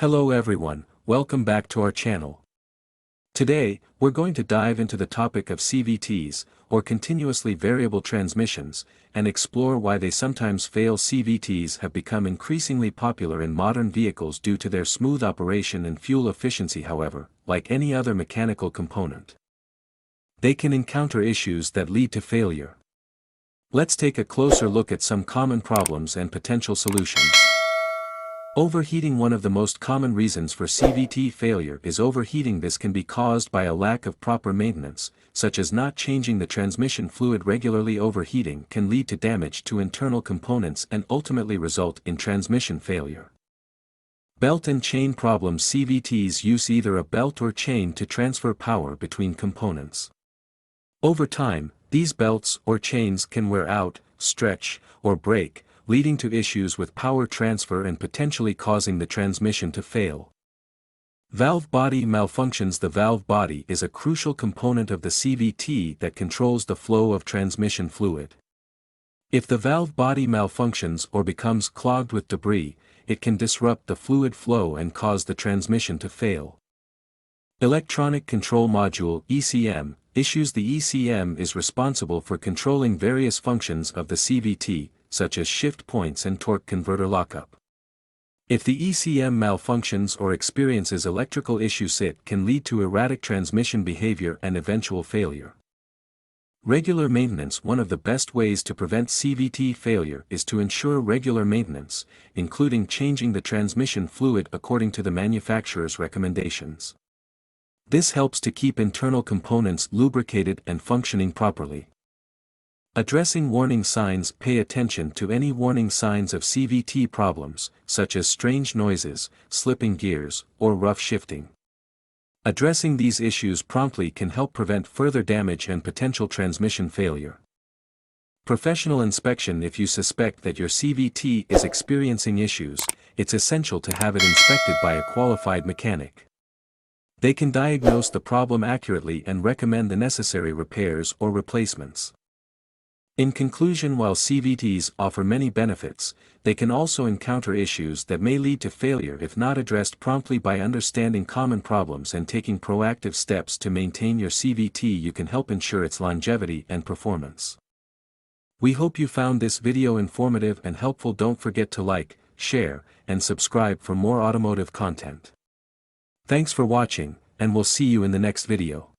Hello everyone, welcome back to our channel. Today, we're going to dive into the topic of CVTs, or continuously variable transmissions, and explore why they sometimes fail. CVTs have become increasingly popular in modern vehicles due to their smooth operation and fuel efficiency. However, like any other mechanical component, they can encounter issues that lead to failure. Let's take a closer look at some common problems and potential solutions. Overheating. One of the most common reasons for CVT failure is overheating. This can be caused by a lack of proper maintenance, such as not changing the transmission fluid regularly. Overheating can lead to damage to internal components and ultimately result in transmission failure. Belt and chain problems. CVTs use either a belt or chain to transfer power between components. Over time, these belts or chains can wear out, stretch, or break, leading to issues with power transfer and potentially causing the transmission to fail. Valve body malfunctions. The valve body is a crucial component of the CVT that controls the flow of transmission fluid. If the valve body malfunctions or becomes clogged with debris, it can disrupt the fluid flow and cause the transmission to fail. Electronic Control Module (ECM) issues. The ECM is responsible for controlling various functions of the CVT, such as shift points and torque converter lockup. If the ECM malfunctions or experiences electrical issues, it can lead to erratic transmission behavior and eventual failure. Regular maintenance. One of the best ways to prevent CVT failure is to ensure regular maintenance, including changing the transmission fluid according to the manufacturer's recommendations. This helps to keep internal components lubricated and functioning properly. Addressing warning signs. Pay attention to any warning signs of CVT problems, such as strange noises, slipping gears, or rough shifting. Addressing these issues promptly can help prevent further damage and potential transmission failure. Professional inspection. If you suspect that your CVT is experiencing issues, it's essential to have it inspected by a qualified mechanic. They can diagnose the problem accurately and recommend the necessary repairs or replacements. In conclusion, while CVTs offer many benefits, they can also encounter issues that may lead to failure if not addressed promptly. By understanding common problems and taking proactive steps to maintain your CVT, you can help ensure its longevity and performance. We hope you found this video informative and helpful. Don't forget to like, share, and subscribe for more automotive content. Thanks for watching, and we'll see you in the next video.